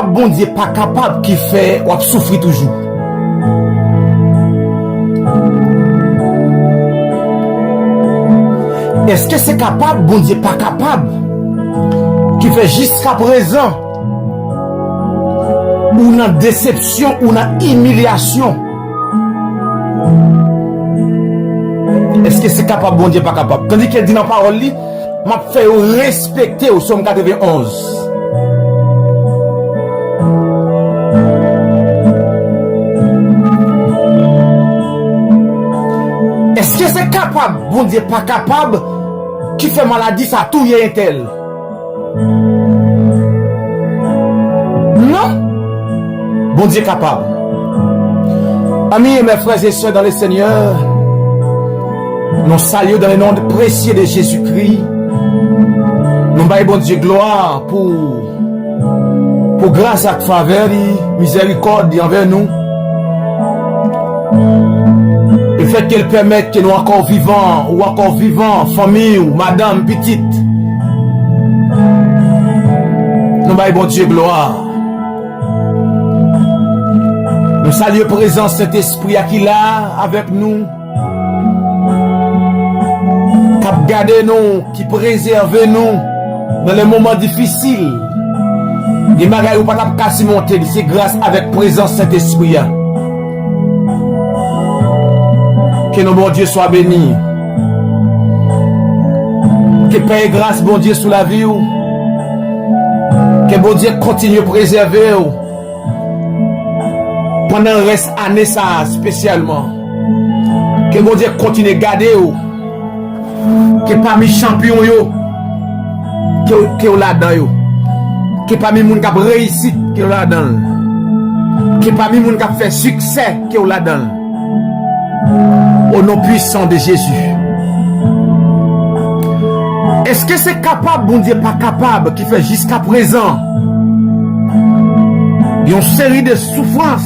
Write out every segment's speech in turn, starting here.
capable, bon Dieu, pas capable qui fait ou souffrir toujours? Est-ce que c'est capable, bon Dieu, pas capable qui fait jusqu'à présent ou une déception ou une humiliation? Est-ce que c'est capable, bon Dieu, pas capable? Tandis qu'elle dit dans la parole, m'a fait respecter au Somme 91. Est-ce que c'est capable, bon Dieu, pas capable, qui fait maladie, ça tout y est un tel? Non? Bon Dieu capable. Amis et mes frères et sœurs dans le Seigneur, nous saluons dans le nom précieux de Jésus-Christ. Nous baillons bon Dieu gloire pour grâce à faveur, miséricorde envers nous. Le fait qu'elle permette que nous encore vivants, famille ou madame, petite. Nous baillons bon Dieu gloire. Nous saluons présent cet esprit qui est là avec nous. Qui garde nous, qui préserve nous dans les moments difficiles. Des bagages où pas de monter, c'est grâce avec présence cet esprit. Que nos bon Dieu soit béni. Que paix et grâce, bon Dieu, sous la vie. Que bon Dieu continue à préserver. Pendant le reste année, ça, spécialement. Que bon Dieu continue à garder. Que parmi les champions, que là-dedans. Que parmi les gens qui ont réussi, que là-dedans. Que parmi les gens qui ont fait succès, que là-dedans. Au nom puissant de Jésus. Est-ce que c'est capable, bon Dieu, pas capable, qui fait jusqu'à présent une série de souffrances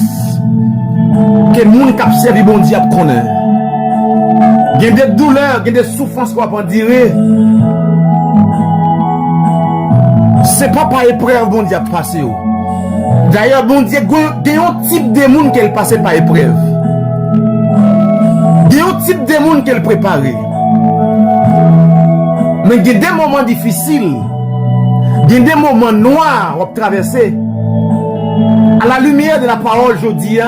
que les gens qui ont servi, bon Dieu, connaissent? Il y a des douleurs, il y a des souffrances qu'on va dire. C'est pas par épreuve, bon Dieu, passé. D'ailleurs, bon Dieu, il y a un type de monde qui est passé par épreuve. Il y a un type de monde qu'elle prépare. Mais il y a des moments difficiles. Il y a des moments noirs à traverser. À la lumière de la parole, je dis,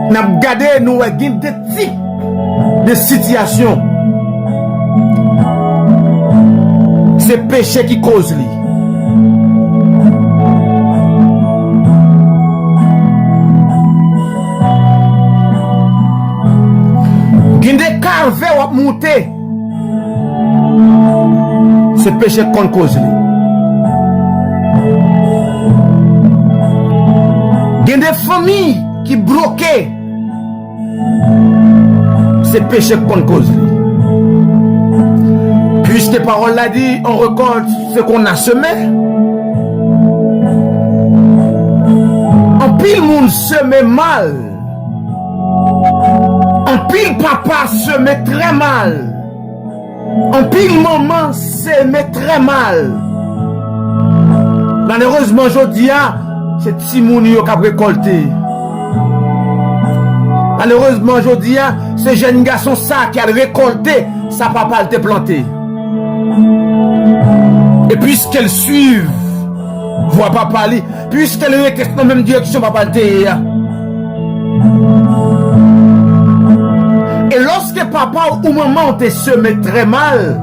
nous avons regardé, nous avons des types de situations. C'est péché qui cause lui. Il y a des carvés à monter. C'est péché qu'on cause. Il y a des familles qui bloquent. C'est péché qu'on cause. Puisque parole l'a dit, on récolte ce qu'on a semé. En pile monde semé mal. En pile papa se met très mal. En pile maman se met très mal. Malheureusement, je dis, c'est Timouni qui a récolté. Malheureusement, je dis, ce jeune garçon ça qui a récolté, sa papa l'a planté. Et puisqu'elle suit, voit papa li, puisqu'elle est dans la même direction, papa l'a. Et lorsque papa ou maman te semé très mal,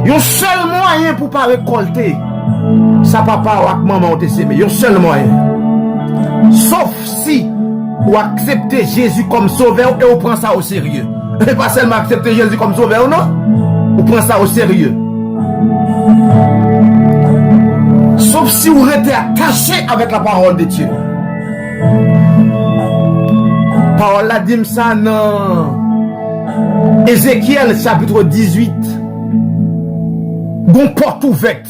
il y a un seul moyen pour ne pas récolter. Sa papa ou maman te semé, il y a un seul moyen. Sauf si vous acceptez Jésus comme sauveur et vous prenez ça au sérieux. Et pas seulement accepter Jésus comme sauveur, non? Vous prenez ça au sérieux. Sauf si vous restez attaché avec la parole de Dieu. Parole la dit ça non. Ézéchiel chapitre 18. Bon porte ouverte.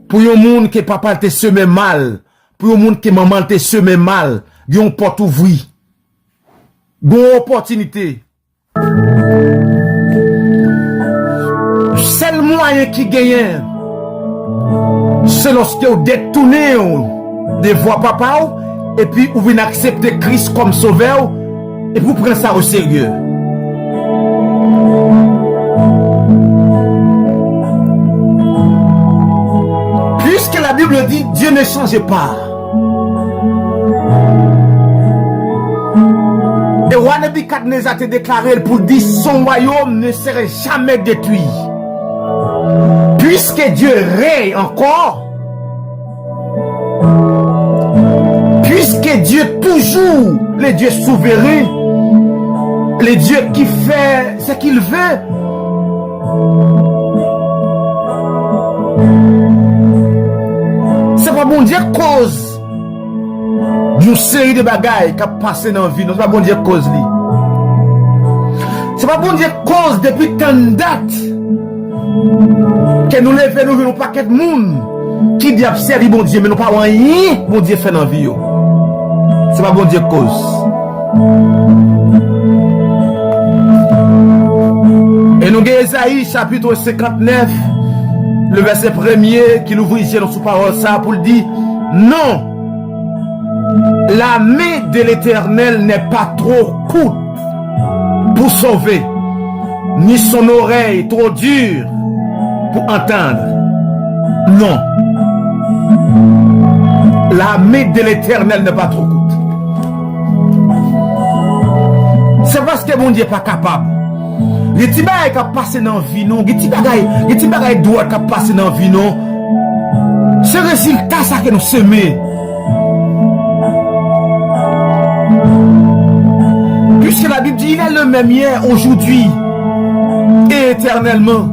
Pour un monde que papa te semé mal. Pour un monde que maman te semé mal. Yon porte ouverte. Bon opportunité. Seul moyen qui gagne c'est lorsque vous détournez des voies papa et puis vous venez accepter Christ comme sauveur et vous prenez ça au sérieux. Puisque la Bible dit Dieu ne change pas. Et roi Nebuchadnezzar a déclaré pour dire son royaume ne serait jamais détruit. Puisque Dieu règne encore, puisque Dieu toujours, le Dieu souverain, le Dieu qui fait ce qu'il veut, c'est pas bon Dieu cause d'une série de bagailles qui a passé dans la vie, c'est pas bon Dieu cause lui. C'est pas bon Dieu cause depuis tant de dates que nous levons nous un paquet de monde qui dit servir bon Dieu mais nous pas rien bon Dieu fait dans la vie. C'est pas bon Dieu cause. Et nous avons Esaïe chapitre 59 le verset 1er qui l'ouvre ici dans sous parole ça pour le dire non, la main de l'Éternel n'est pas trop courte pour sauver, ni son oreille trop dure pour entendre. Non. La main de l'Éternel n'est pas trop courte. C'est parce que mon Dieu n'est pas capable. Les petits bagailles qui passent dans la vie, les petits bagailles droits qui passent dans la vie, c'est le résultat ça que nous semons. Puisque la Bible dit, il est le même hier, aujourd'hui et éternellement.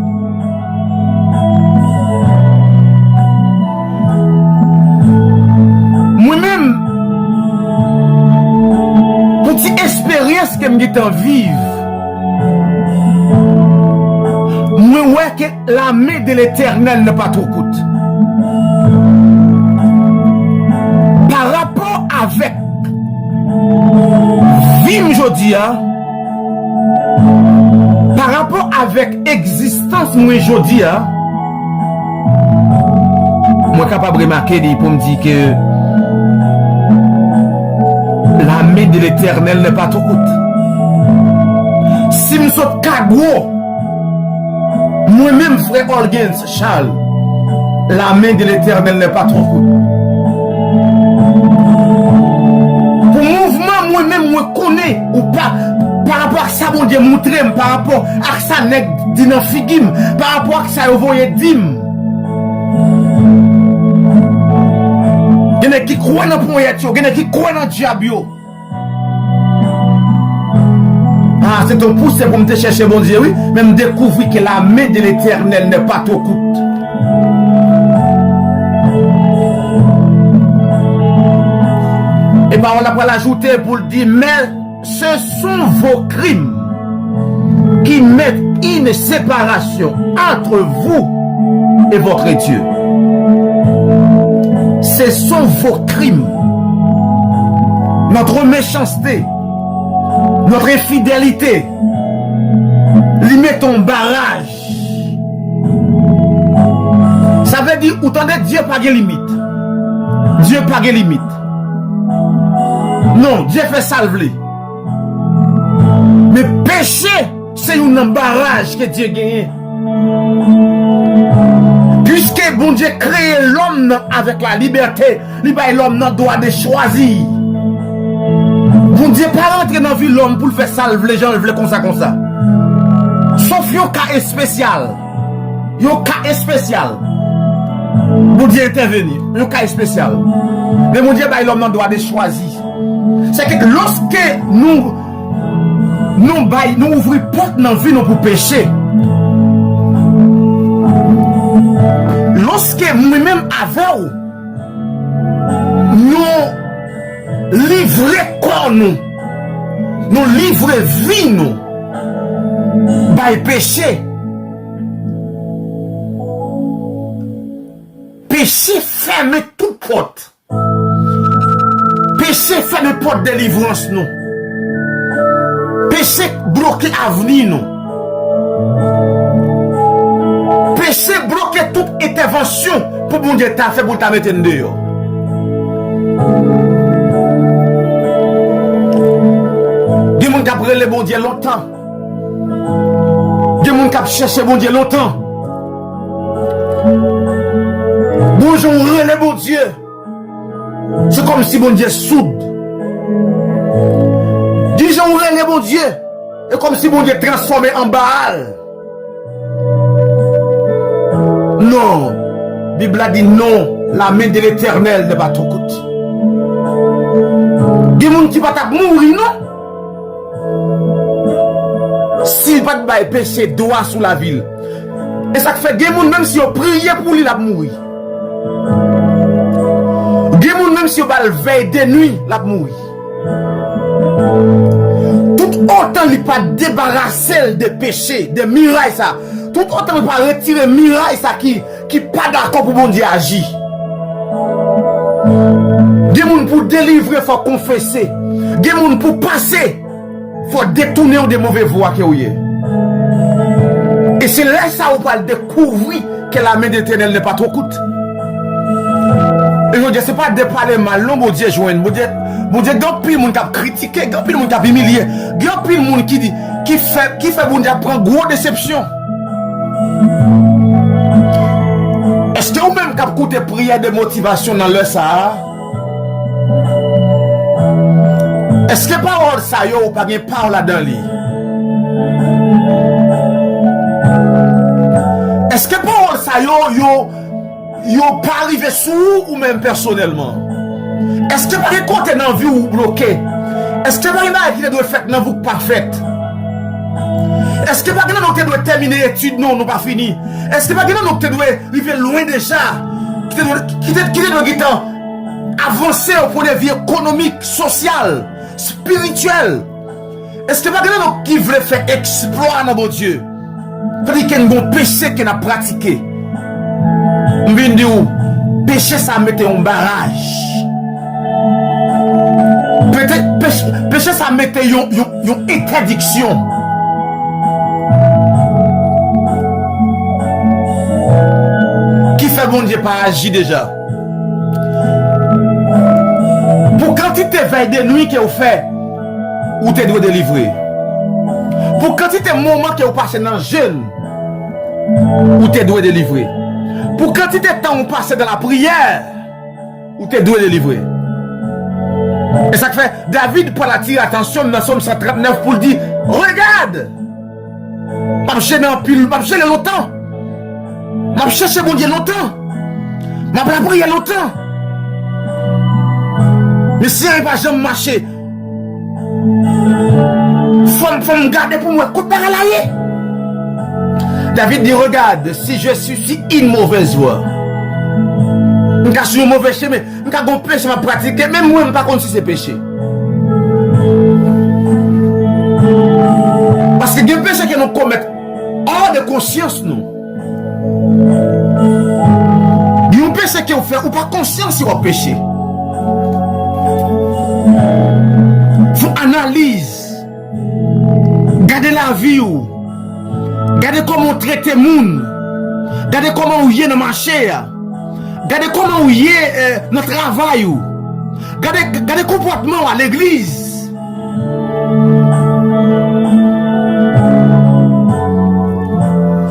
Moi-même, petite expérience que je suis vivre, moi, ouais que la main de l'Éternel n'est pas trop courte. Par rapport avec vie aujourd'hui, par rapport avec existence moi aujourd'hui, moi capable de remarquer pour me dire que la main de l'Éternel n'est pas trop courte. Si je suis cagou, moi-même frère Orgens Charles, la main de l'Éternel n'est pas trop courte. Pour mouvement, moi-même, moi connais ou pas, par rapport à ça, mon Dieu, montre, par rapport à ça, nèg dit dans figim, par rapport à ça, vous voyez, dim. Il y en a qui croient dans le projet, il y en a qui croient dans le diable. Ah, c'est un pouce pour me chercher, mon Dieu, oui, mais me découvrir que la main de l'Éternel n'est pas trop courte. Et bien, on va l'ajouter pour le dire, mais ce sont vos crimes qui mettent une séparation entre vous et votre Dieu. Ce sont vos crimes, notre méchanceté, notre infidélité, lui met un barrage. Ça veut dire, autant de Dieu pas de limite. Dieu pas de limite. Non, Dieu fait salver. Mais péché, c'est un barrage que Dieu gagne. Puisque bon Dieu crée l'homme avec la liberté, il a l'homme le droit de choisir. Bon Dieu pas rentrer dans la vie l'homme pour le faire salver les gens, ils veulent comme ça. Sauf un cas spécial. Un cas spécial. Bon Dieu intervenir. Un cas spécial. Mais mon Dieu a l'homme le droit de choisir. C'est que lorsque nous ouvrons porte dans la vie pour pécher, lorsque nous-mêmes avec nous livrons corps nous livrons vie nous, par péché. Péché ferme toute porte. Péché ferme porte de délivrance nous. Péché bloqué avenir nous. péché bloque toute intervention pour bon Dieu t'a fait pour t'a mettre dehors. Des gens qui ont pris le bon Dieu longtemps. Des gens qui ont cherché bon Dieu longtemps. Bonjour, le bon Dieu. C'est comme si bon Dieu soude. Disons le bon Dieu. C'est comme si bon Dieu transformé en Baal. Non. La Bible a dit non. La main de l'Éternel ne va pas coûter. Des gens qui vont mourir, non? S'il va pas péché droit sous la ville. Et ça fait des gens même si on prie pour lui, il va mourir. Des gens même si on va le veiller de nuit, il va mourir. Tout autant il pas débarrasser de péché, de mirailles ça. Tout autant il pas retirer mirailles ça qui pas d'accord pour bon Dieu agir. Des gens pour délivrer faut confesser. Des gens pour passer faut détourner des mauvaises voies que vous avez. Et c'est là ça où va découvrir que la main de l'Éternel n'est pas trop coûte. Et je dis c'est pas de parler mal, non bon Dieu joindre. Bon Dieu, grand pile moun qui a critiqué, grand pile moun qui a humilié, grand pile moun qui dit qui fait bon Dieu prend gros déception. Est-ce que vous même qui a écouté prière de motivation dans le ça? Est-ce que parole ça yo ou pas gen parole là-dedans li? Est-ce que parole ça yo pas arrivé sous ou même personnellement? Est-ce que pas de côté dans vie ou bloqué? Est-ce que pas de qui doit faire dans vous pas fait? Est-ce que pas de nous doit terminer études non pas fini? Est-ce que pas de nous doit arriver loin déjà? Qui doit avancer au point de vue économique, social, spirituel? Est-ce que pas de nous qui veut faire exploit dans mon Dieu? C'est-à-dire qu'il y a un bon péché qu'il a pratiqué. Je viens de dire, péché ça mette un barrage. Péché ça mette une interdiction. Qui fait bon Dieu pas agir déjà? Pour quantité veille de nuit que vous faites, ou te doit délivrer. Pour quantité moment que vous passez dans le jeûne, ou te doit délivrer. Pour quantité de temps vous passez dans la prière, ou te doit délivrer. Et ça fait, David pour attirer attention dans Somme 139 pour dire, regarde, m'a cherché dans pile, m'a cherché longtemps, m'a cherché bon Dieu longtemps, m'a prié longtemps. Mais si on ne va jamais marcher, faut me garder pour moi, écoute pas là. David dit, regarde, si je suis une mauvaise voie, je suis un mauvais chemin, je suis un péché à pratiquer, même moi, je ne sais pas si c'est péché. Parce que il y a des péchés que nous commettons hors de conscience, nous. Il y a des péchés que nous faisons, ou pas conscience si on péché. Il faut analyse. Gardez la vie. Gardez comment on traite les gens. Gardez comment on y est dans le marché. Gardez comment on y est dans le travail. Gardez le comportement à l'église.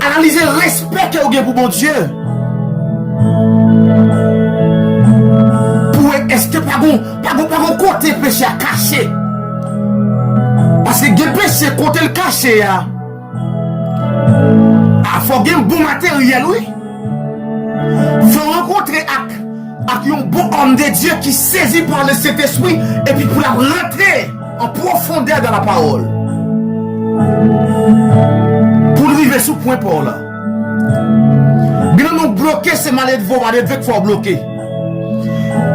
Analysez le respect que vous avez pour mon Dieu. Est-ce que pas bon côté péché à cacher? Parce que le péché côté le caché. Il faut un bon matériel, oui. Il faut rencontrer avec un bon homme de Dieu qui saisit par le Saint-Esprit et puis pour la rentrer en profondeur dans la parole. Pour arriver sous point pour là. Bien nous bloquer ces malades vos malades qu'il faut bloquer.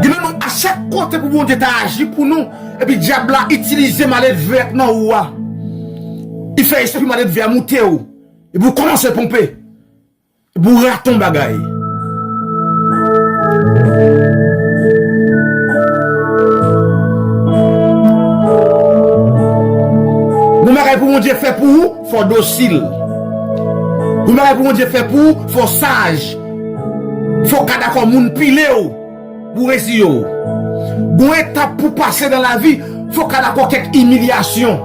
Bien nous à chaque côté pour bon Dieu agir pour nous et puis diable a utilisé malade vert non ou il fait esprit malade vert monter ou et vous commencez à pomper. Vous ratez ton bagaille. Nous m'arrêtons pour mon Dieu fait pour vous, faut docile. Vous m'avez pour Dieu fait pour, faut sage. Faut qu'à d'accord moun pile pour réussir. Bon étape pour passer dans la vie, faut qu'à d'accord quelques humiliations.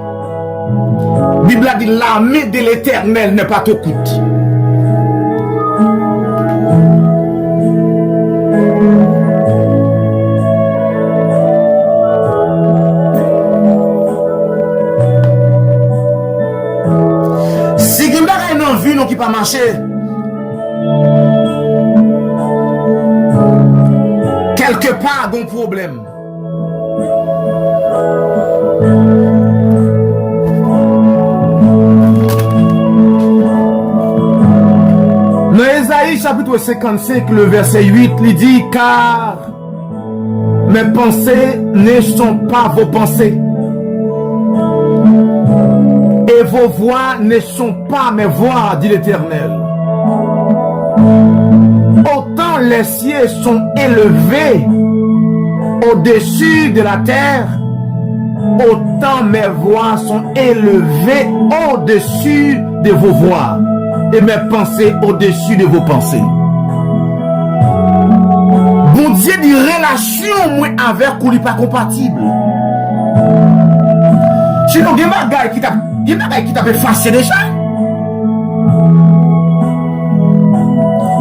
Bible a dit l'armée de l'Éternel n'est pas tout coûte. Si vous avez une vie qui pas marcher, quelque part un problème. Dans Ésaïe chapitre 55, le verset 8, il dit, car mes pensées ne sont pas vos pensées. Et vos voix ne sont pas mes voix, dit l'Éternel. Autant les cieux sont élevés au-dessus de la terre, autant mes voix sont élevées au-dessus de vos voix, et mes pensées au-dessus de vos pensées. Bon Dieu dit relation moi avec ou n'est pas compatible. Sinon, il y a des bagages qui t'a effacé déjà.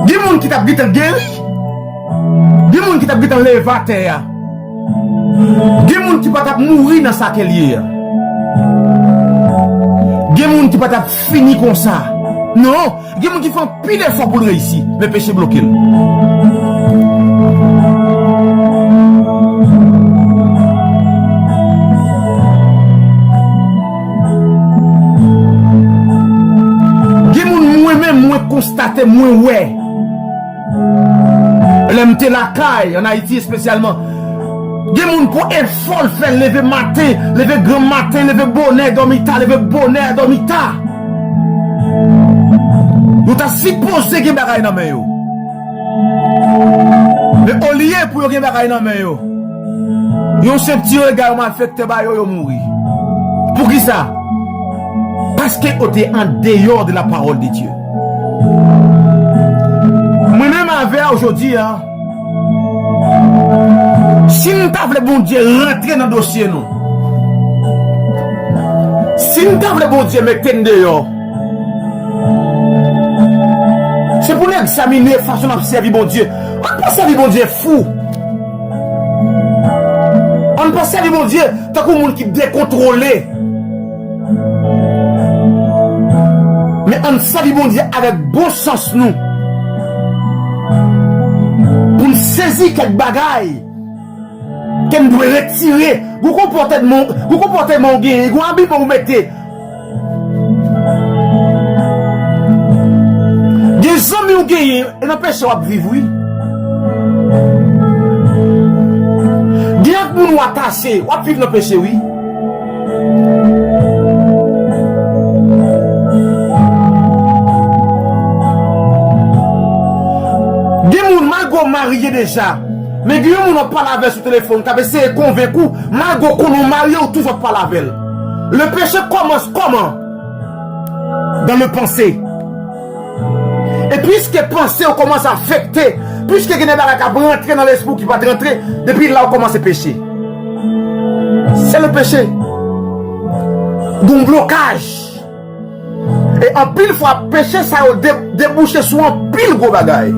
Il y a des gens qui t'a dit guéri. Il y a des gens qui t'a dit levé à terre. Il y a des gens qui t'a mourir dans sa carrière. Il y a des gens qui t'a fini comme ça. Non, il y a des gens qui font pile d'efforts pour réussir, mais péché bloqué. Moi constater, moi ouais. L'aime la caille en Haïti spécialement. Des gens pour effort faire lever matin, lever grand matin, lever bonheur dormita, lever bonheur dormita. Vous t'as supposé qu'il y a des bagailles dans main yo. Mais au lieu pour qu'il y ait des bagailles dans main yo. Yon se petit regard m'a affecté ba yo mourir. Pour qui ça? Parce que vous êtes en dehors de la parole de Dieu. Moi-même avec aujourd'hui, hein, si nous avons le bon Dieu rentrer dans le dossier, nous, si nous avons le bon Dieu mettre dehors, c'est pour nous examiner la façon de servir bon Dieu. On ne peut pas servir bon Dieu fou. On ne peut pas servir bon Dieu tant que monde qui est décontrôlé. Mais on salue bon Dieu avec bon sens nous. Pour nous saisir quelques bagailles. Qu'on doit retirer. Vous comportez mon gain. Vous avez pour vous mettre. Des hommes qui gagnent et n'empêchent pas de vivre. Bien que nous nous attacher, on va vivre dans le péché, oui. Marié déjà, mais Guillaume n'a pas lavé sur le téléphone, tu as essayé de convaincre, Margot qu'on nous marié ou toujours pas lavé. Le péché commence comment? Dans le pensée. Et puisque pensée commence à affecter, puisque il y a des choses qui vont rentrer dans l'esprit qui va rentrer, depuis là on commence à pécher. C'est le péché. Donc blocage. Et en pile fois péché, ça a débouché sur un pile gros bagaille.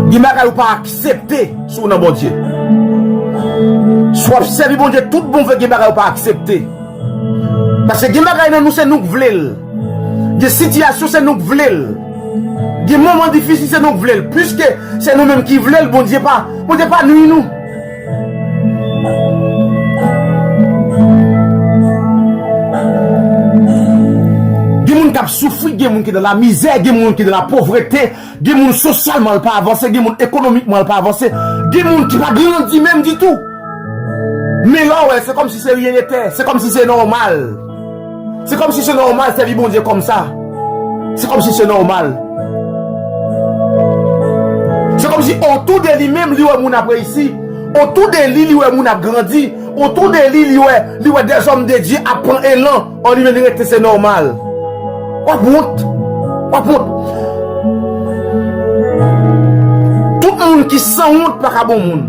Guimara ou pas accepter sur notre bon Dieu. Soit observer bon Dieu, tout bon fait Guimara ou pas accepter. Parce que Guimara nous c'est nous qui voulons. Des situations c'est nous qui voulons. Des moments difficiles c'est nous qui voulons. Puisque c'est nous-mêmes qui voulons, bon Dieu pas nous. Des gens qui souffrent, des gens qui sont dans la misère, des gens qui sont dans la pauvreté, des gens socialement pas avancés, des gens économiquement pas avancés, des gens qui pas grandi même du tout. Mais là, ouais, c'est comme si c'est rien n'était, c'est comme si c'est normal. C'est comme si c'est normal, c'est bon Dieu comme ça. C'est comme si c'est normal. C'est comme si autour de lui-même, lui, on après ici, Autour de lui, il a grandi. Autour de lui, il y a des hommes de Dieu à prendre élan. On lui dit que c'est normal. Quoi honte? Quoi honte? Tout le monde qui sans honte, pas bon monde.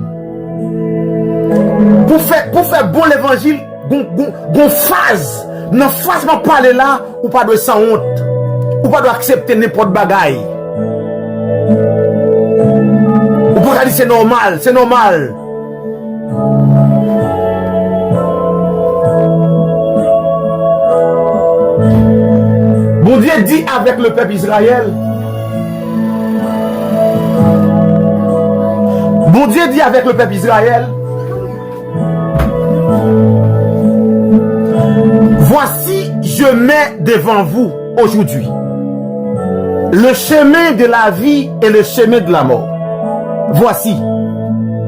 Pour faire bon l'évangile, bon phase. Dans phase, ma parler là, ou pas de sans honte. Ou pas de accepter n'importe bagaille. Ou pas dire c'est normal, c'est normal. Bon Dieu dit avec le peuple Israël. Bon Dieu dit avec le peuple Israël. Voici, je mets devant vous aujourd'hui le chemin de la vie et le chemin de la mort. Voici,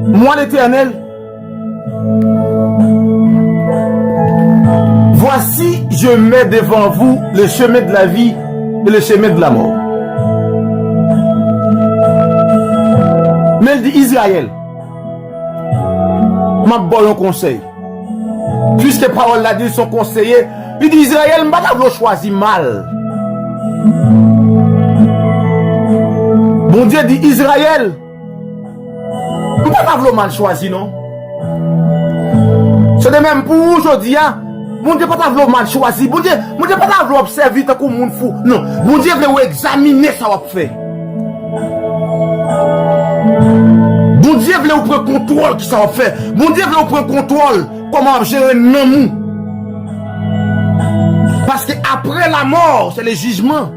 moi l'Éternel, voici, je mets devant vous le chemin de la vie et le chemin de la mort. Mais il dit Israël, m'a bon un conseil. Puisque parole l'a dit son conseiller, il dit Israël, m'a pas choisi mal. Bon Dieu dit Israël, m'a pas mal choisi non. C'est de même pour aujourd'hui, hein. Bon Dieu pas mal choisi. Bon Dieu pas observer tant comme monde fou. Non, bon Dieu veut examiner ça va faire. Bon Dieu veut prendre contrôle qui ça va faire. Bon Dieu veut prendre contrôle comment gérer non. Parce que après la mort, c'est le jugement.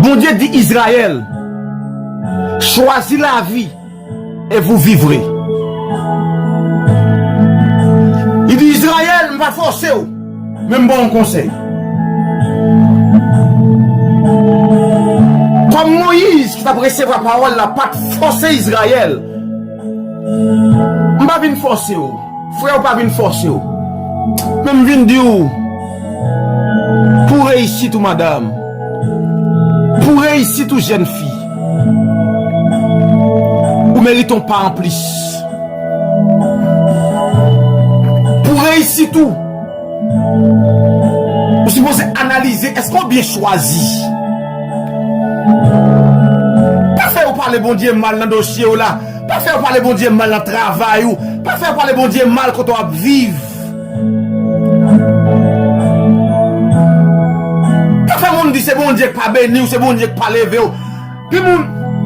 Bon Dieu dit Israël, choisis la vie et vous vivrez. Il dit Israël, je ne vais pas forcer, même bon conseil. Comme Moïse qui t'a recevoir la parole, n'a pas forcé Israël. Je ne vais pas venir forcer. Frère, pas venir forcer. Même venir dire pour réussir tout madame. Pour réussir tout jeune fille. Ou méritons pas en plus. Pour réussir tout. Vous supposez analyser, est-ce qu'on bien choisi? Pas faire parler bon Dieu mal dans le dossier ou là. Pas faire parler bon Dieu mal dans le travail ou. Pas faire parler bon Dieu mal quand on va vivre. Pas faire mon dit c'est bon Dieu qui pas béni ou c'est bon Dieu qui pas levé. Puis mon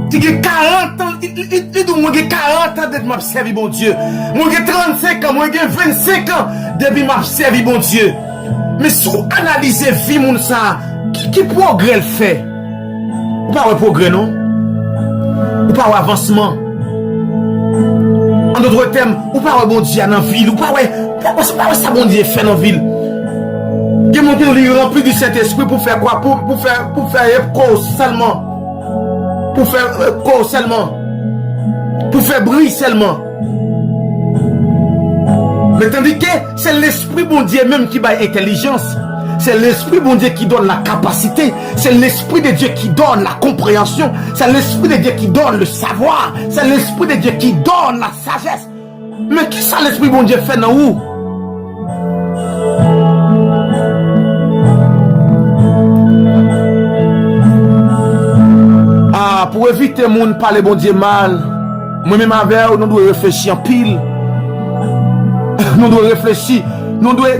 qui a 40 ans, il dit moi j'ai 40 ans d'être m'a servi bon Dieu. Moi j'ai 35 ans, moi j'ai 25 ans depuis m'a servi bon Dieu. Mais si vous analysez vie mon ça, qui progrès le fait? Ou pas un progrès non? Ou pas un avancement? En d'autres termes, ou pas un bon Dieu dans la ville? Ou pas ça bon Dieu fait dans la ville? Qui monte lui rempli du Saint-Esprit pour faire quoi? Pour faire cause seulement. Pour faire cause seulement. Pour faire bruit seulement. Mais tandis que c'est l'Esprit bon Dieu même qui baille intelligence. C'est l'Esprit bon Dieu qui donne la capacité. C'est l'Esprit de Dieu qui donne la compréhension. C'est l'Esprit de Dieu qui donne le savoir. C'est l'Esprit de Dieu qui donne la sagesse. Mais qui ça l'Esprit bon Dieu fait dans où? Ah, pour éviter le monde parler bon Dieu mal, moi-même avec nous devons réfléchir en pile. Nous devons réfléchir. Nous devons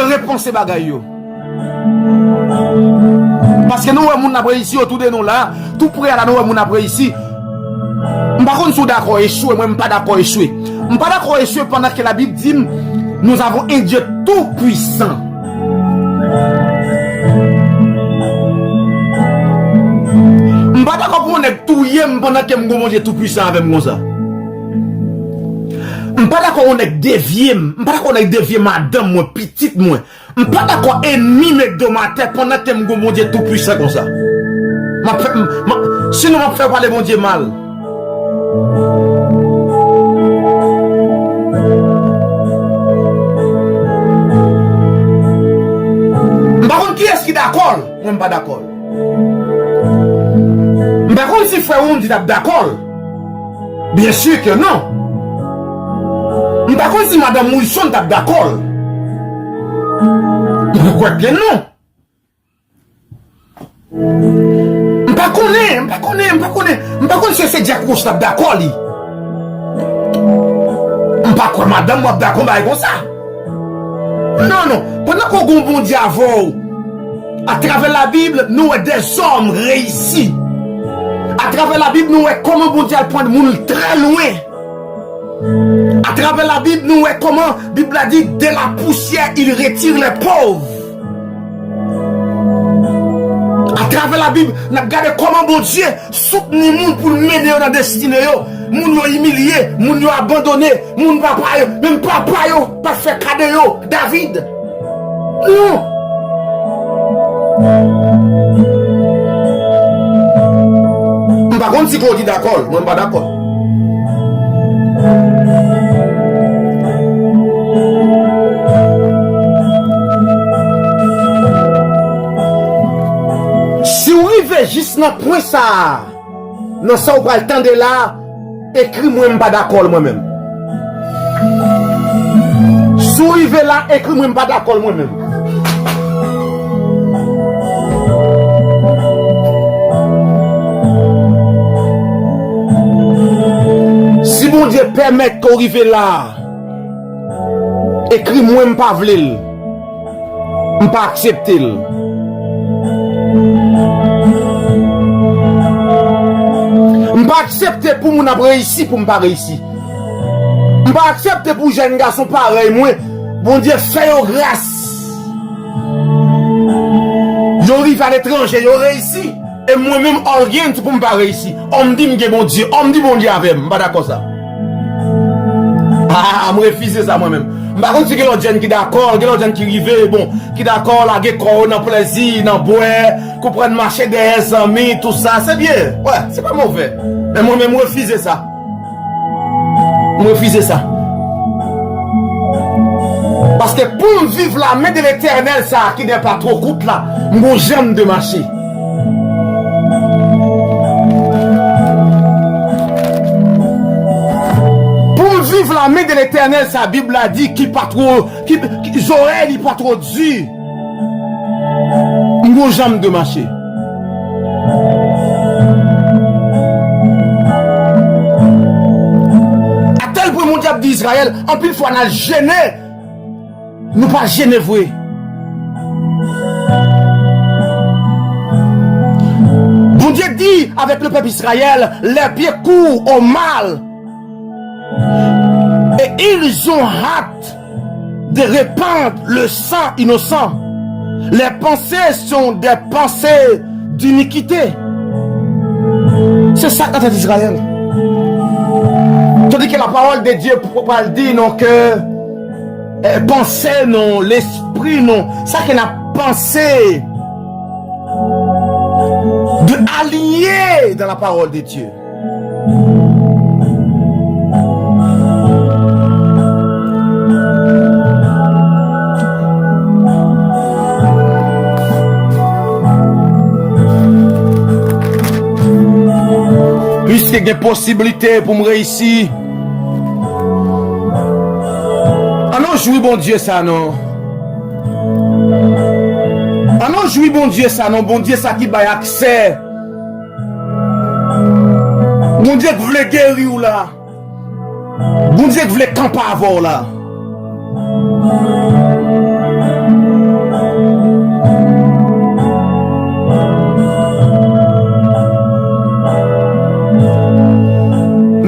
répondre ces bagailles. Parce que nous, on a ici autour de nous là, tout près à nous, on a ici. Je ne suis pas d'accord échouer, moi je ne suis pas d'accord échouer. Je ne suis pas d'accord échouer pendant que la Bible dit nous avons un Dieu tout puissant. Je ne suis pas d'accord pour nous tout pendant que mon Dieu tout puissant avec moi ça. Je ne suis pas d'accord on est dévié, je ne suis pas d'accord on est dévié madame moi petite moi. Je ne suis pas d'accord ennemi de ma tête pendant que mon Dieu tout puissant comme ça. Sinon je vais faire parler mon Dieu mal. Par contre, qui est-ce qui est d'accord? Je ne suis pas d'accord. Je ne suis Par contre, si frère on dit d'accord, bien sûr que non. Par contre, si madame Mousson tape d'accord, pourquoi que non? M'pas connaît si c'est Diacro tape d'accord li. M'pas quoi madame moi d'accord comme ça. Non, pendant qu'on a un bon diable, à travers la Bible, nous sommes des hommes réussis. À travers la Bible, nous sommes comment bon Dieu prend le monde très loin. À travers la Bible, nous sommes comment la Bible a dit, de la poussière, il retire les pauvres. À travers la Bible, nous regardons comment bon Dieu soutient nous pour mener dans la destinée. Moun yo humilié, moun yo abandonné, moun papa yo, même papa yo, pas fait cadeau yo, David. Non. Par contre, si on dit d'accord, moi pas d'accord. Si vous arrivez juste dans le point ça, non ça vous pas le temps de là. Écris-moi pas d'accord moi-même. Si vous arrivez là, écris-moi pas d'accord moi-même. Si mon Dieu permet qu'on arrive là, écris-moi pas v'lil, pas accepter. M'pas accepter pour mon après ici pour m'pas réussir. M'pas accepter pour jeune garçon pareil moi. Bon Dieu fait grâce. Yo arrive à l'étranger, yo réussi et moi-même rien pour m'pas réussir. On me dit bon Dieu, on me dit bon Dieu avec moi, pas d'accord ça. Ah, me refuser ça moi-même. Par contre, si quelqu'un jeune qui d'accord, quelqu'un jeune qui rive, bon, qui d'accord la gueule dans plaisir, dans boire, qu'on prenne marcher des amis, tout ça, c'est bien. Ouais, c'est pas mauvais. Mais moi-même, refuser ça. Refuser ça. Parce que pour vivre la main de l'éternel, ça, qui n'est pas trop coûte là, moi j'aime de marcher. Vivre la main de l'éternel, sa Bible a dit qui pas trop, qui oreilles pas trop dur. Moi j'aime de marcher. À tel point mon diable d'Israël, en plus fois on a gêné. Nous pas gêné vrai. Bon Dieu dit avec le peuple Israël, les pieds courent au mal. Et ils ont hâte de répandre le sang innocent. Les pensées sont des pensées d'iniquité. C'est ça quand d'Israël. Tandis que la parole de Dieu pas dire non que pensée non, l'esprit non. Ça qu'on a pensé de aligner dans la parole de Dieu. Puisque il y a des possibilités pour me réussir. Ah non, jouis bon Dieu ça non. Ah non, jouis bon Dieu ça non. Bon Dieu ça qui va accès. Bon Dieu que voulait guérir là. Bon Dieu que voulait camper avant là.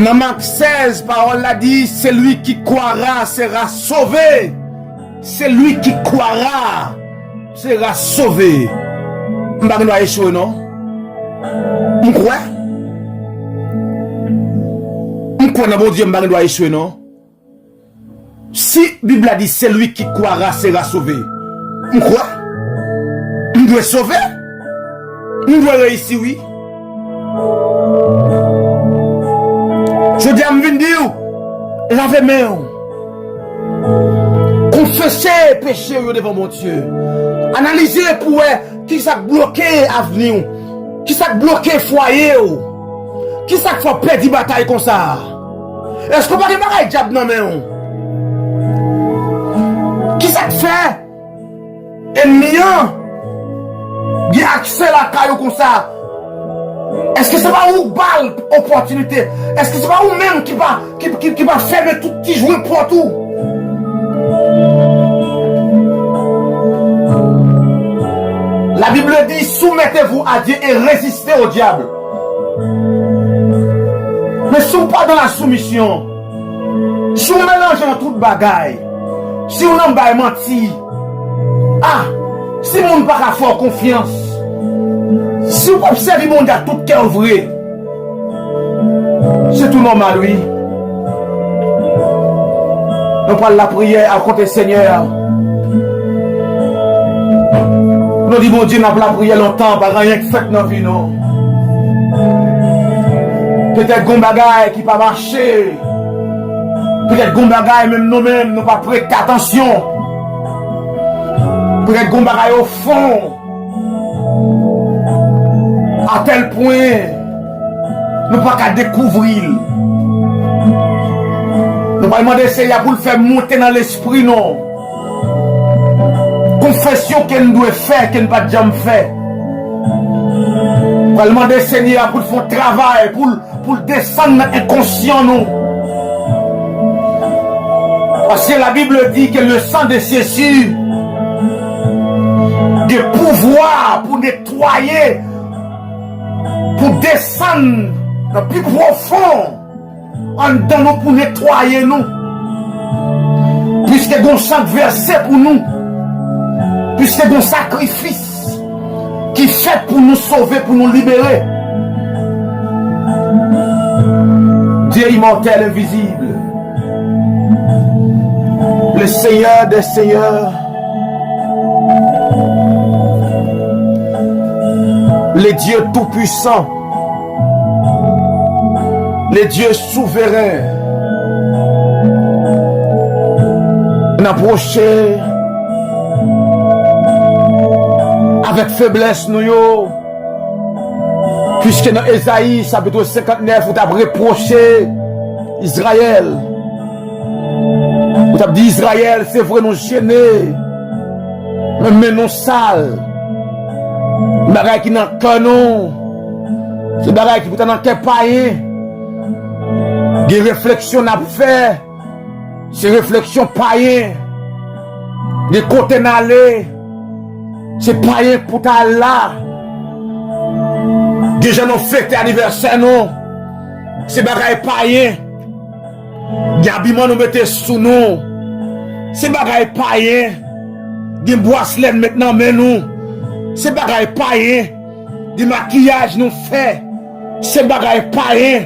Dans Marc 16, parole l'a dit, celui qui croira sera sauvé. Celui qui croira sera sauvé. Je ne vais pas échouer, non? Je crois. Je crois dans mon Dieu, je ne vais pas échouer, non? Si la Bible a dit, celui qui croira sera sauvé. Je crois. Je dois sauver. Je dois réussir, oui. Je dis à me dire, lavez main. Confessez péché devant mon Dieu. Analysez pour qui ça bloqué l'avenir. Qui ça bloqué foyer ou? Qui ça fait perdre bataille comme ça? Est-ce qu'on va pas de diable non mais qui ça fait? Ennemi qui a accès à la caillou comme ça? Est-ce que c'est pas où balle opportunité? Est-ce que c'est pas où même qui va fermer tout petit jouet pour tout? La Bible dit soumettez-vous à Dieu et résistez au diable. Mais si on pas dans la soumission, si on mélange dans toute bagaille, si on n'a pas menti, si on n'a pas faire confiance, si on observe le monde à tout cœur vrai, c'est tout normal, oui. On parle la prière à côté Seigneur. Nous disons, mon Dieu, n'a pas la prière longtemps, pas rien que fait dans la vie, non. Peut-être qu'on bagaille qui pas marcher. Peut-être qu'on bagaille même nous-mêmes, nous pas prêter attention. Peut-être qu'on bagaille au fond. À tel point, nous pas qu'à découvrir. Nous pas demander Seigneur pour le faire monter dans l'esprit, non. Confession qu'elle doit faire, qu'elle ne pas jamais faire. On va demander Seigneur pour faire un travail, pour descendre dans l'inconscient, nous. Parce que la Bible dit que le sang de Jésus, de pouvoir pour nettoyer, pour descendre dans le plus profond, en dedans nous pour nettoyer nous. Puisque bon sang versé pour nous, puisque bon sacrifice qui fait pour nous sauver, pour nous libérer. Dieu immortel, invisible, le Seigneur des Seigneurs, le Dieu tout-puissant, le Dieu souverain, on approche avec faiblesse nous yo, puisque dans Esaïe chapitre 59 vous avez reproché Israël, vous avez dit Israël c'est vrai nous gêner, mais nous sales, bagaille qui n'a que nous, c'est bagaille qui peut dans quel païen, des réflexions n'a fait, ces réflexions païen, des côtés n'aller. C'est païen pour ta là. Déjà nous fêtes anniversaire non. C'est bagaille païen. Gabiment nous mettez sous nous. C'est bagaille païen. Des bracelets maintenant mais nous. C'est bagaille païen. Des maquillages nous fait. C'est bagaille païen.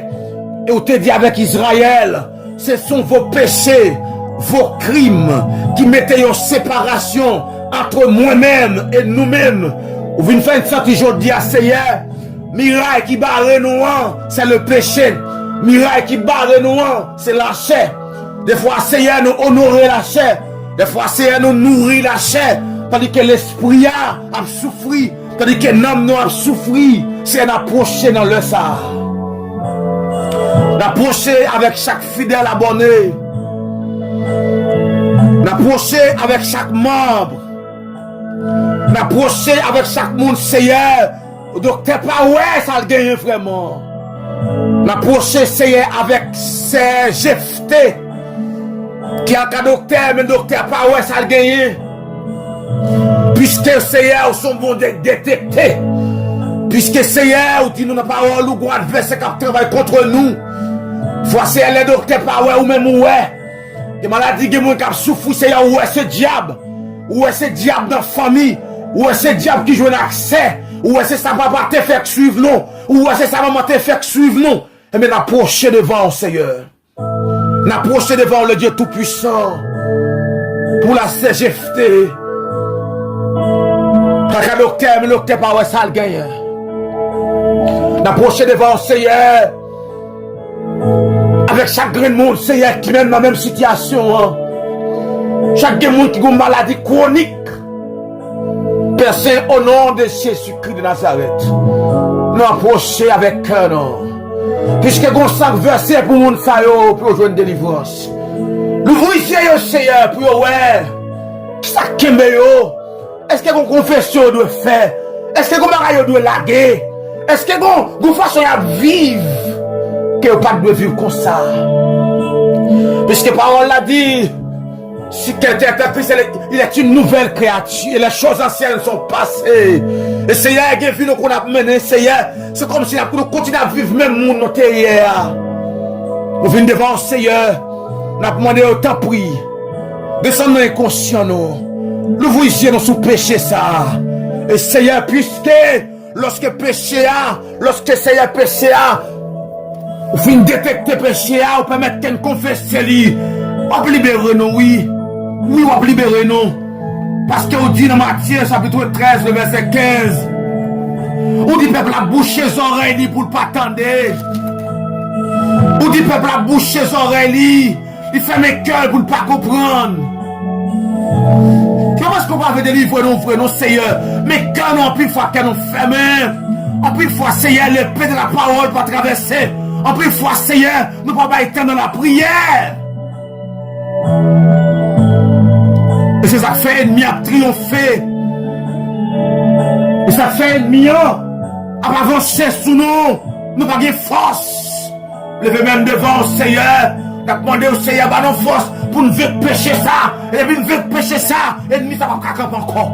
Et on te dit avec Israël, ce sont vos péchés, vos crimes qui mettaient en séparation entre moi-même et nous-mêmes. Vous venez faire une sorte aujourd'hui à Seigneur. Miraille qui barre nous, c'est le péché. Miraille qui barre nous, c'est la chair. Des fois, Seigneur nous honorer la chair. Des fois, Seigneur nous nourrir la chair. Tandis que l'esprit a souffert. Tandis que l'âme nous a souffert. C'est un approché dans le ça. D'approcher avec chaque fidèle abonné. D'approcher avec chaque membre. D'approcher avec chaque monde, Seigneur. Docteur, pas ouais, ça le gagne vraiment. D'approcher, Seigneur, avec ces Jephthé. Qui a un docteur, mais docteur, pas ouais, ça le gagne. Puisque, Seigneur, son bon détecté. Puisque, Seigneur, tu n'as pas eu le adversaire qui travaille contre nous. Voici les docteurs, pas ouais, ou même ouais. Des maladies qui ont souffert, Seigneur, où est ce diable? Où est ce diable dans la famille? Où est ce diable qui joue l'accès? Où est-ce que sa papa te fait suivre non? Où est-ce que sa maman te fait suivre non? Et bien, n'approcher devant, Seigneur. N'approcher devant le Dieu Tout-Puissant. Pour la CGFT. Parce que docteur, mais le docteur, pas ouais, ça le gagne. N'approcher devant, Seigneur. Avec chaque grain de monde, Seigneur, qui est dans la même situation. Hein. Chaque monde qui a une maladie chronique. Personne au nom de Jésus-Christ de Nazareth. nous approcher avec cœur, non. Puisque nous sommes versés pour nous pour jouer une délivrance. Nous voyons, Seigneur, pour ouais. Ça kembe yo. Est-ce que vous confession doit faire? Est-ce que vous mariage doit laguer? Est-ce que vous façon à vivre? Que vous pas de vivre comme ça. Puisque parole l'a dit. Si quelqu'un est Christ, il est une nouvelle créature. Et les choses anciennes sont passées. Et Seigneur, il y a vu qu'on a mené, Seigneur. C'est comme si nous continuons à vivre même mon notre hier. Nous venons devant le Seigneur. Nous avons demandé autant prix. Descendons inconscients, nous. Nous voyons nous sous péché ça. Et Seigneur, puisque lorsque péché a, lorsque Seigneur péché a, vous venez détecter péché a, vous permettez qu'elle confesse lui. On peut libérer nous, oui. Oui, on peut libérer nous. Parce que on dit dans Matthieu, chapitre 13, le verset 15. On dit peuple a bouché les oreilles pour ne pas attendre. On dit peuple a bouché les oreilles. Il fait mes cœurs pour ne pas comprendre. Comment est-ce qu'on va délivrer nos frères, nos seigneurs? Mais quand on plus fois qu'elle nous ferme, en plus fois, Seigneur, l'épée de la parole va traverser. En plus fois, Seigneur, nous ne pouvons pas être dans la prière. Et c'est ça que fait ennemi a triomphé. Et ça fait ennemi a avancé sous nous. Nous n'avons pas de force. Levez même devant le Seigneur. Nous avons demandé au Seigneur bah, nos forces pour nous faire pécher ça. Et puis nous faire pécher ça. L'ennemi ça va pas camper encore.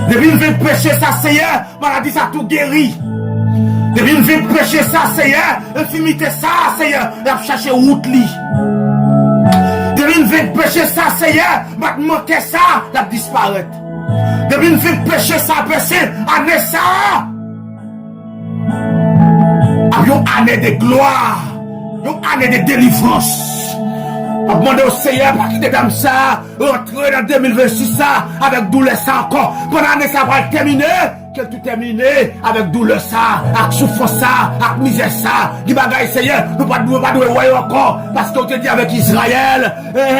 Depuis nous faire pécher ça, Seigneur, maladie ça tout guéri. Depuis nous faire pécher ça, Seigneur, infimité ça, Seigneur, il a cherché route li. Depuis nous faire pécher ça, Seigneur, va manquer ça, il a disparaître. Depuis nous faire pécher ça, péché, année ça. Avions année de gloire, une année de délivrance. On a demandé au Seigneur pour quitter comme ça, rentrer dans 2026 ça, avec douleur ça encore. Pendant l'année ça va terminer, qu'elle tout terminer avec douleur ça, avec souffrance ça, avec misère ça. Dis bagaille Seigneur, nous pas de voir encore, parce qu'on te dit avec Israël,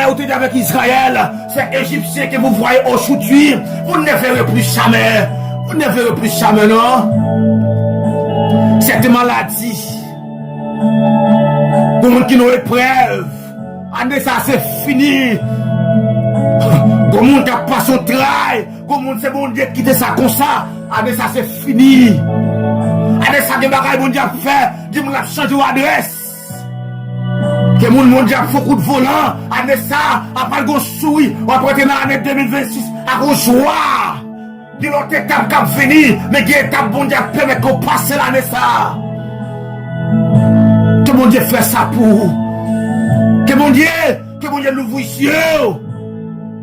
on te dit avec Israël, c'est Égyptien que vous voyez aujourd'hui, vous ne verrez plus jamais, vous ne verrez plus jamais non. Cette maladie, pour nous qui nous épreuve. Année ça c'est fini. Comme on n'a pas son travail, comme on c'est bon Dieu quitter ça comme ça. Année ça c'est fini. Année ça des bagages bon Dieu a fait, Dieu m'a changé d'adresse. Que mon Dieu a fait coup de volant. Année ça après go souris, on prêter dans l'année 2026 à go joie. Dit l'autre étape qui a fini, mais qui étape bon Dieu permet qu'on passe l'année ça. Que mon Dieu fait ça pour que mon Dieu l'ouvre ici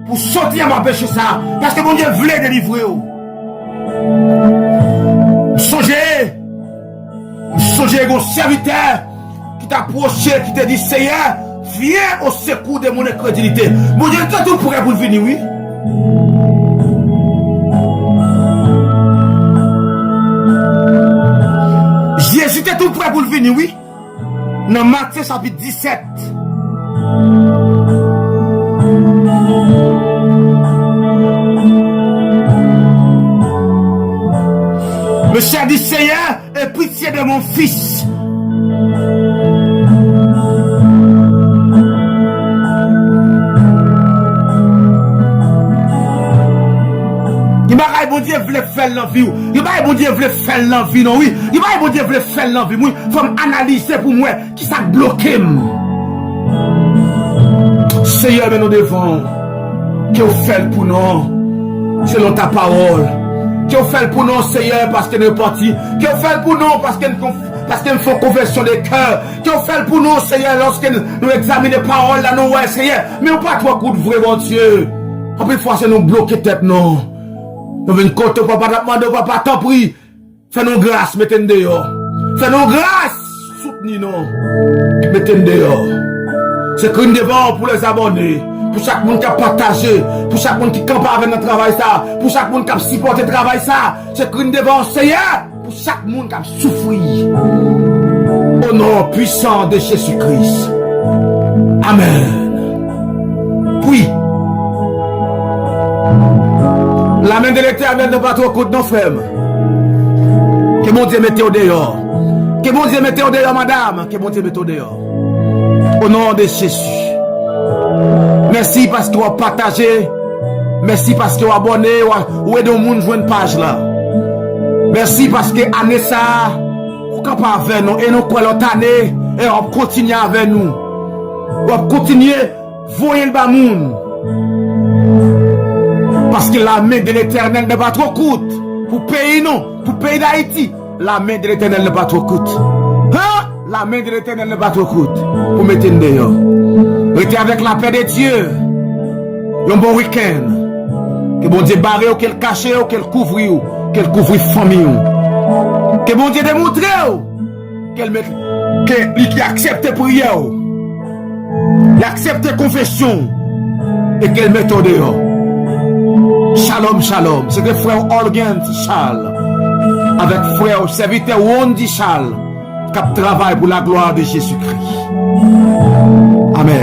pour sortir à m'empêcher ça. Parce que mon Dieu voulait délivrer. Songez mon serviteur qui t'a approché, qui t'a dit Seigneur, viens au secours de mon incrédulité. Mon Dieu, tu es tout prêt pour venir, oui? Jésus était tout prêt pour venir, oui? Dans Matthieu chapitre 17. Monsieur a dit Seigneur, aie pitié de mon fils. Il m'a dit bon Dieu voulait faire l'envie. Il m'a dit bon Dieu voulait faire l'envie, non oui. Il m'a dit bon Dieu voulait faire l'envie. Il faut analyser pour moi qui ça bloqué. Seigneur, mais nous devons que vous faites pour nous selon ta parole. Que vous faites pour nous, Seigneur, parce que nous sommes partis. Que vous faites pour nous parce que nous faisons conversion des cœurs. Que vous faites pour nous, Seigneur, lorsque nous examinons les paroles là, nous, ouais, Seigneur. Mais on pas trois coups de vrai, mon Dieu. En plus, fois, c'est nous bloquer tête, non. Nous venons côté, papa, demander, papa, t'en prie. Fais-nous grâce, mettez-nous dehors. Fais-nous grâce, soutenez-nous. Mettez-nous dehors. C'est une devant pour les abonnés. Pour chaque monde qui a partagé, pour chaque monde qui campe avec notre travail ça, pour chaque monde qui a supporté le travail ça, c'est une devant Seigneur, pour chaque monde qui a souffert. Au nom puissant de Jésus-Christ. Amen. Oui. La main de l'Éternel ne pas trop contre nos frères. Que mon Dieu mette au dehors. Que mon Dieu mette au dehors, madame. Que mon Dieu mette au dehors. Au nom de Jésus. Merci parce que vous avez partagé. Merci parce que vous avez abonné. Ou aidé au monde jouer une page là. Merci parce que Anessa, vous êtes avec nous. Et nous, pour l'autre année, et on continue avec nous. On continue voyer le bas monde. Parce que la main de l'Éternel n'est pas trop courte. Pour payer non. Pour payer d'Haïti. La main de l'Éternel n'est pas trop courte. Hein? La main de l'Éternel n'est pas trop courte. Pour mettre une dehors. Restez avec la paix de Dieu. Un bon week-end. Que bon Dieu barre ou qu'elle cache ou qu'elle couvre ou qu'elle couvre famille. Que bon Dieu démontre qu'elle mette qu'il accepte prière. Il accepte confession. Et qu'elle mette au dehors. Shalom, shalom. C'est que frère Organ Charles. Avec frère serviteur Wondi Charles. Qui travaille pour la gloire de Jésus-Christ. Amen.